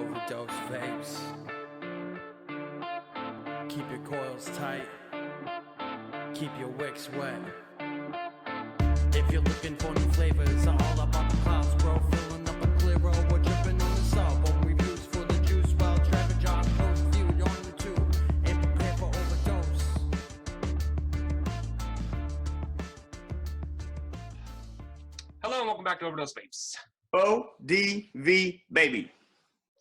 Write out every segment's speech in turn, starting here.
OverDose Vapes. Keep your coils tight. Keep your wicks wet. If you're looking for new flavors, all about the clouds, bro. Filling up a clear road, we're dripping on the sub-ohm reviews for the juice. While Trevor Josh posts viewed on YouTube and prepare for overdose. Hello and welcome back to OverDoseVapes. ODV baby.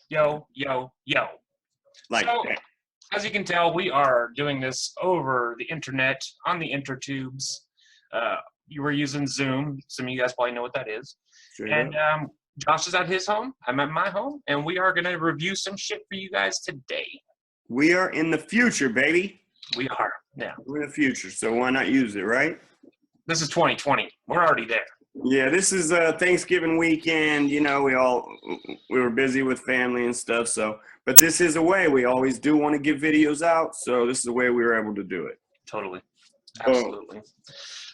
Yo, yo, yo. Like So, that. as you can tell, we are doing this over the internet, on the intertubes. You were using Zoom. Some of you guys probably know what that is. Straight And up. Josh is at his home. I'm at my home. And we are going to review some shit for you guys today. We are in the future, baby. We are. Yeah. We're in the future, so why not use it, right? This is 2020. We're already there. Yeah, this is Thanksgiving weekend. You know, we were busy with family and stuff. But this is a way we always do want to get videos out. So this is a way we were able to do it. Totally. Absolutely.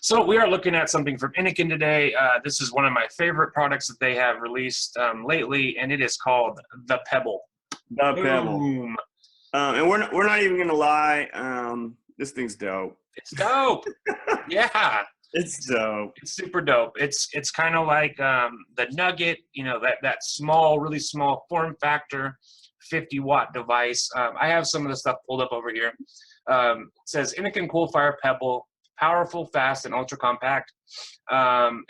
So we are looking at something from Innokin today. This is one of my favorite products that they have released lately, and it is called the Pebble. The Pebble. Boom. And we're not even gonna lie. This thing's dope. It's dope. Yeah. It's dope. It's super dope. It's kind of like the Nugget, you know, that small, really small form factor, 50-watt device. I have some of the stuff pulled up over here. It says Innokin Coolfire Pebble, powerful, fast, and ultra compact.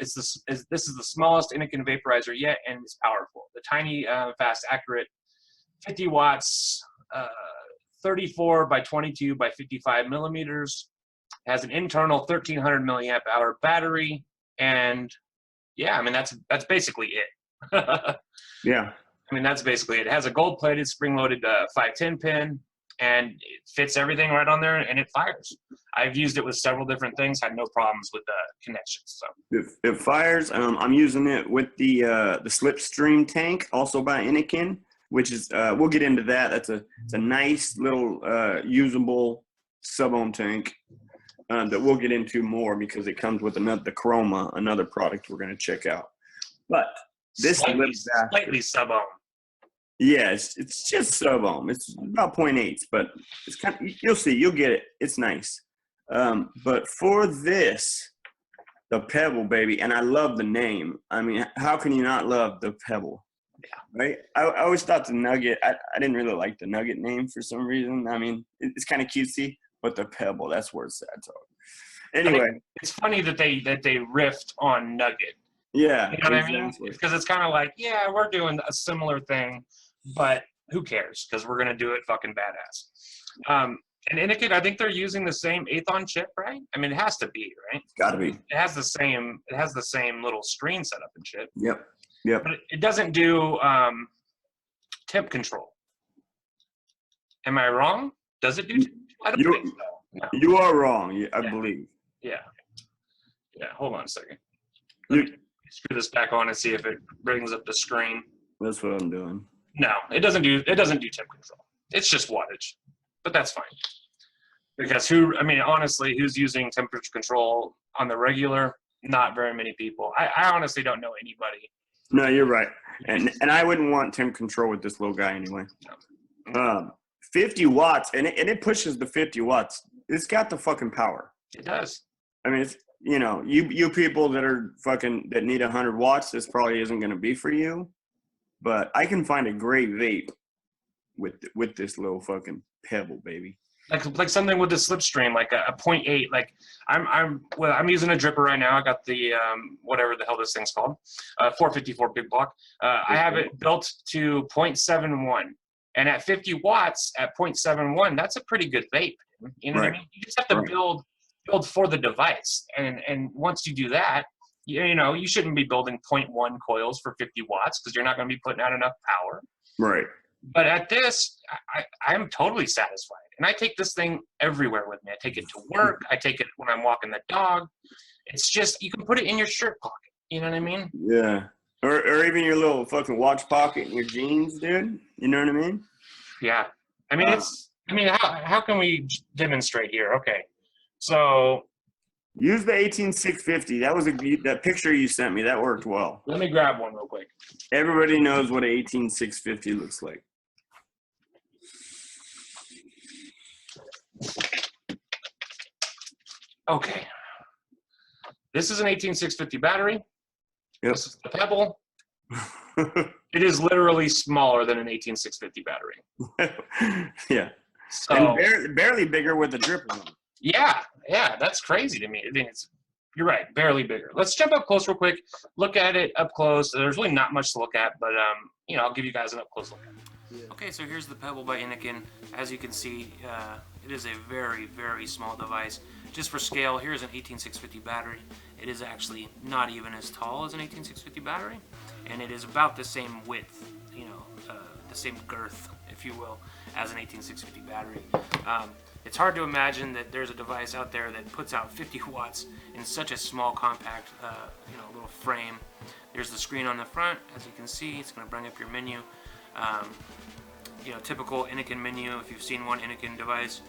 This is the smallest Innokin vaporizer yet, and it's powerful. The tiny, fast, accurate, 50 watts, 34 by 22 by 55 millimeters. Has an internal 1300 milliamp hour battery, and yeah, I mean that's basically it. Yeah. I mean that's basically it. It has a gold-plated spring-loaded 510 pin, and it fits everything right on there, and it fires. I've used it with several different things, had no problems with the connections. So It fires. I'm using it with the Slipstream tank, also by Innokin, which is we'll get into that. It's a nice little usable sub-ohm tank. That we'll get into more because it comes with the Chroma, another product we're going to check out. But this slightly sub-ohm. Yeah, it's just sub-ohm. It's about 0.8, but it's kind of, you'll see, you'll get it. It's nice. But for this, the Pebble, baby, and I love the name. I mean, how can you not love the Pebble? Yeah. Right? I always thought the Nugget, I didn't really like the Nugget name for some reason. I mean, it's kind of cutesy. But the Pebble, that's where it's at. So. Anyway, it's funny that they riffed on Nugget. Yeah, you know what I mean? Because it's kind of like, yeah, we're doing a similar thing, but who cares? Because we're gonna do it fucking badass. And Innokin, I think they're using the same 1/8 chip, right? I mean, it has to be, right? It's got to be. It has the same little screen setup and shit. Yep. But it doesn't do temp control. Am I wrong? Does it do? I don't think so. No. You are wrong. I believe. Yeah. Hold on a second. Let me screw this back on and see if it brings up the screen. That's what I'm doing. No, it doesn't do temp control. It's just wattage, but that's fine. Because honestly, who's using temperature control on the regular? Not very many people. I honestly don't know anybody. No, you're right. And I wouldn't want temp control with this little guy anyway. No. 50 watts, and it pushes the 50 watts. It's got the fucking power. It does. I mean, it's, you know, you people that need 100 watts, this probably isn't going to be for you. But I can find a great vape with this little fucking Pebble, baby. Like something with the slipstream, like a 0.8. Like I'm using a dripper right now. I got the whatever the hell this thing's called, 454 big block. I have it built to 0.71. And at 50 watts, at 0.71, that's a pretty good vape. You know what I mean? You just have to build for the device. And once you do that, you know, you shouldn't be building 0.1 coils for 50 watts because you're not going to be putting out enough power. Right. But at this, I'm totally satisfied. And I take this thing everywhere with me. I take it to work. I take it when I'm walking the dog. It's just, you can put it in your shirt pocket. You know what I mean? Yeah. Or even your little fucking watch pocket in your jeans, dude. You know what I mean? Yeah. I mean, how can we demonstrate here? Okay. So Use the 18650. That was that picture you sent me. That worked well. Let me grab one real quick. Everybody knows what an 18650 looks like. Okay. This is an 18650 battery. Yep. This is the Pebble. It is literally smaller than an 18650 battery. Yeah. So And barely bigger with the dripper on. yeah, that's crazy to me. I mean, you're right, barely bigger. Let's jump up close real quick. Look at it up close. There's really not much to look at, but I'll give you guys an up close look at it. Yeah. Okay, so here's the Pebble by Innokin. As you can see, it is a very, very small device. Just for scale, here's an 18650 battery. It is actually not even as tall as an 18650 battery, and it is about the same width, the same girth, if you will, as an 18650 battery. It's hard to imagine that there's a device out there that puts out 50 watts in such a small, compact, little frame. There's the screen on the front. As you can see, it's going to bring up your menu. Typical Innokin menu. If you've seen one Innokin device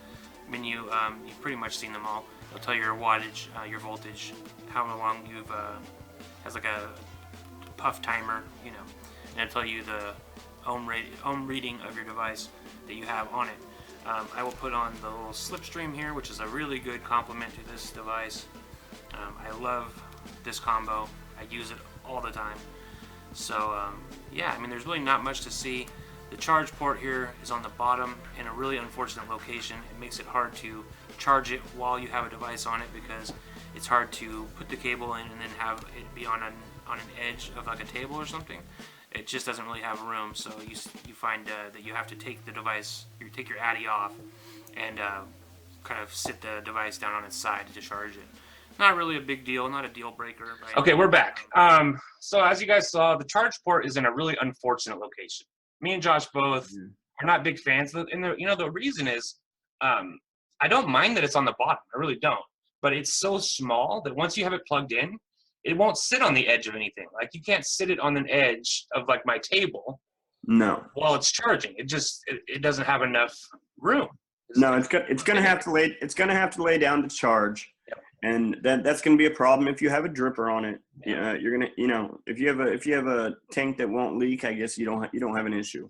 menu, you've pretty much seen them all. It'll tell you your wattage, your voltage, how long you've has like a puff timer, and it'll tell you the ohm reading of your device that you have on it. I will put on the little slipstream here, which is a really good complement to this device. I love this combo. I use it all the time. So there's really not much to see. The charge port here is on the bottom in a really unfortunate location. It makes it hard to charge it while you have a device on it because it's hard to put the cable in and then have it be on an edge of like a table or something. It just doesn't really have room, so you find that you have to take the device, you take your Addy off and kind of sit the device down on its side to charge it. Not really a big deal, not a deal breaker. Okay, we're back. So as you guys saw, the charge port is in a really unfortunate location. Me and Josh both are not big fans of it. And the reason is I don't mind that it's on the bottom. I really don't. But it's so small that once you have it plugged in, it won't sit on the edge of anything. Like you can't sit it on an edge of like my table. No. While it's charging, it doesn't have enough room. No, it's gonna have to lay down to charge. Yep. And that's going to be a problem if you have a dripper on it. Yeah. You're gonna, if you have a tank that won't leak, I guess you don't have an issue.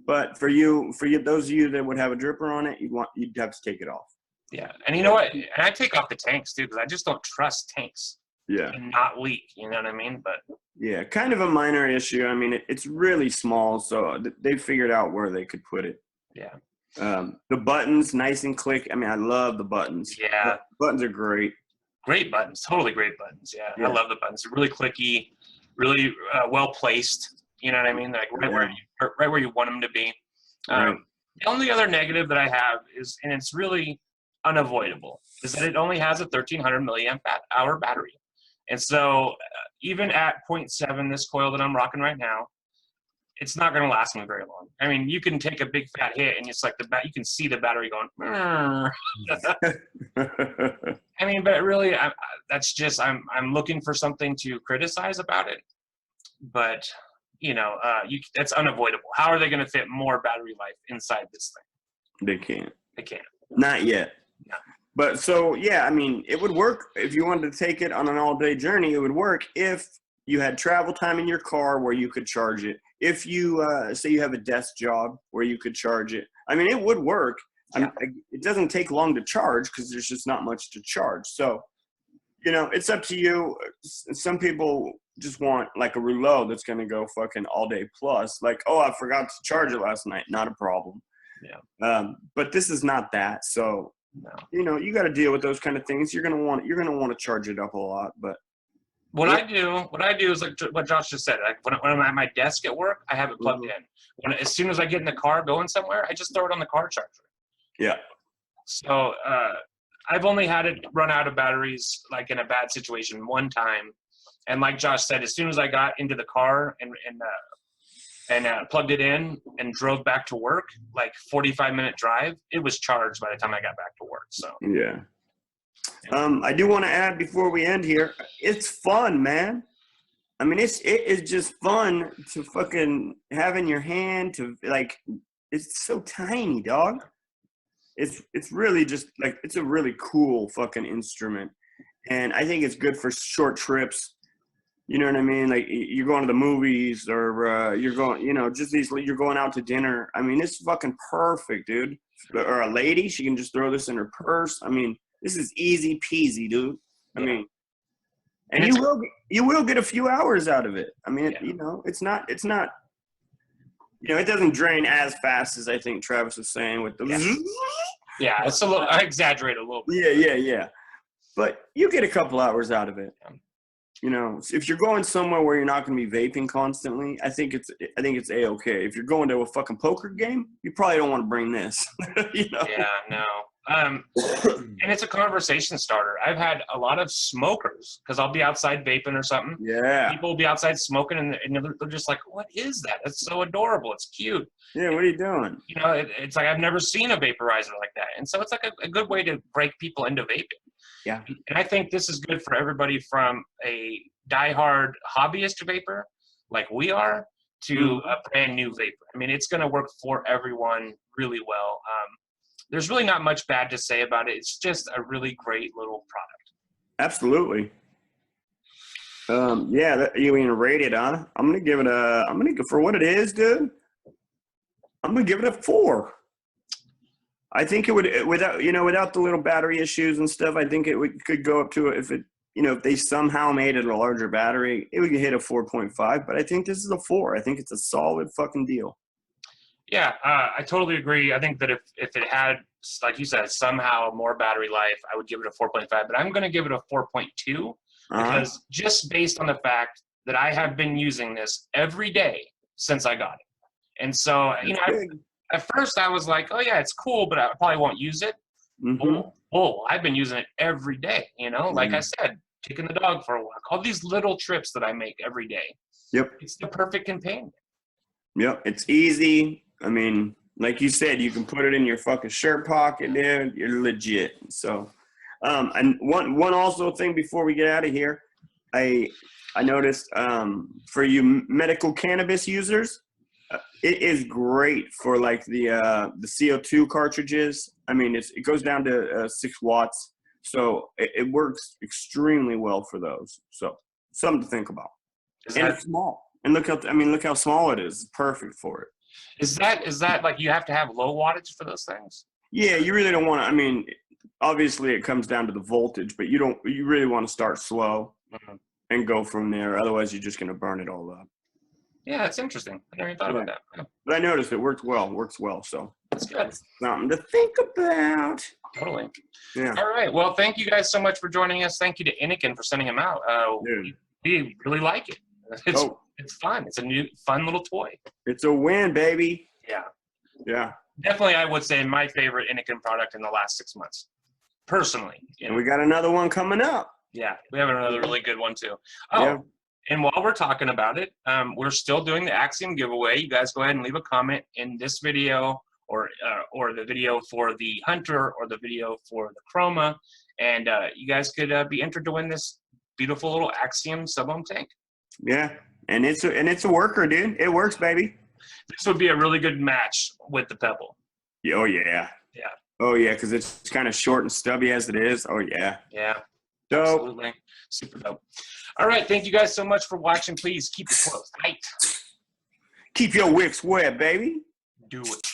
But for those of you that would have a dripper on it, you'd have to take it off. Yeah, and you know what? And I take off the tanks too because I just don't trust tanks. Yeah. And not leak. You know what I mean? But yeah, kind of a minor issue. I mean, it's really small, so they figured out where they could put it. Yeah. The buttons, nice and click. I mean, I love the buttons. Yeah. The buttons are great. Great buttons, totally great buttons. Yeah, I love the buttons. They're really clicky, really well placed. You know what I mean? Like right where you want them to be. Right. The only other negative that I have is, and it's really unavoidable, is that it only has a 1300 milliamp hour battery. And so even at 0.7, this coil that I'm rocking right now, it's not going to last me very long. I mean, you can take a big fat hit, and it's like you can see the battery going. I mean, but really, that's just I'm looking for something to criticize about it. But that's unavoidable. How are they going to fit more battery life inside this thing? They can't. They can't. Not yet. No. But so yeah, I mean, it would work if you wanted to take it on an all-day journey. It would work if you had travel time in your car where you could charge it. If you say you have a desk job where you could charge it, I mean, it would work. Yeah. It doesn't take long to charge because there's just not much to charge. So, it's up to you. Some people just want like a rouleau that's going to go fucking all day plus. Like, oh, I forgot to charge it last night. Not a problem. Yeah. But this is not that. So, you got to deal with those kind of things. You're going to want to charge it up a lot, but. What I do is like what Josh just said. Like when I'm at my desk at work, I have it plugged in. As soon as I get in the car going somewhere, I just throw it on the car charger. Yeah. So I've only had it run out of batteries like in a bad situation one time, and like Josh said, as soon as I got into the car and plugged it in and drove back to work, like 45-minute drive, it was charged by the time I got back to work. So yeah. I do want to add before we end here, it's fun, man. I mean, it is just fun to fucking have in your hand to like, it's so tiny, dog. It's really just like, it's a really cool fucking instrument. and I think it's good for short trips. You know what I mean? Like you're going to the movies, or you're going, just you're going out to dinner. I mean, it's fucking perfect, dude. Or a lady, she can just throw this in her purse. I mean, this is easy peasy, dude. I mean, and you will get a few hours out of it. I mean, it's not. It doesn't drain as fast as I think Travis was saying with the. Yeah, it's a little. I exaggerate a little bit. Yeah. But you get a couple hours out of it. If you're going somewhere where you're not going to be vaping constantly, I think it's a-okay. If you're going to a fucking poker game, you probably don't want to bring this. Yeah, no. And it's a conversation starter. I've had a lot of smokers, because I'll be outside vaping or something. Yeah. People will be outside smoking, and they're just like, what is that? That's so adorable. It's cute. Yeah, what are you doing? It's like I've never seen a vaporizer like that. And so it's like a good way to break people into vaping. Yeah. And I think this is good for everybody from a diehard hobbyist vapor, like we are, to a brand new vapor. I mean, it's going to work for everyone really well. There's really not much bad to say about it. It's just a really great little product. Absolutely. You mean rate it, huh? I'm gonna give it for what it is, dude. I'm gonna give it a 4. I think it would, without the little battery issues and stuff, I think could go up to, if they somehow made it a larger battery, it would hit a 4.5, but I think this is a 4. I think it's a solid fucking deal. Yeah, I totally agree. I think that if it had, like you said, somehow more battery life, I would give it a 4.5, but I'm going to give it a 4.2 because just based on the fact that I have been using this every day since I got it. And so, at first I was like, oh yeah, it's cool, but I probably won't use it. I've been using it every day, like I said, taking the dog for a walk, all these little trips that I make every day. Yep. It's the perfect companion. Yep. It's easy. I mean, like you said, you can put it in your fucking shirt pocket, dude. You're legit. So, and one also thing before we get out of here, I noticed for you medical cannabis users, it is great for like the CO2 cartridges. I mean, it goes down to 6 watts, so it works extremely well for those. So something to think about. It's small. And look how small it is. It's perfect for it. Is that like you have to have low wattage for those things? Yeah, you really don't want to. I mean, obviously it comes down to the voltage, but you really want to start slow and go from there. Otherwise, you're just going to burn it all up. Yeah, it's interesting. I never even thought about that. Yeah. But I noticed it works well. So that's good. Something to think about. Totally. Yeah. All right. Well, thank you guys so much for joining us. Thank you to Innokin for sending him out. We really like it. It's fun. It's a new, fun little toy. It's a win, baby. Yeah. Yeah. Definitely, I would say my favorite Innokin product in the last 6 months. Personally. And we got another one coming up. Yeah. We have another really good one, too. Oh, yeah. And while we're talking about it, we're still doing the Axiom giveaway. You guys go ahead and leave a comment in this video or the video for the Hunter or the video for the Chroma. And you guys could be entered to win this beautiful little Axiom sub-ohm tank. Yeah. And it's a worker, dude. It works, baby. This would be a really good match with the Pebble. Oh, yeah. Yeah. Oh, yeah, because it's kind of short and stubby as it is. Oh, yeah. Yeah. Dope. Absolutely. Super dope. All right. Thank you guys so much for watching. Please keep it close. Tight. Keep your wicks wet, baby. Do it.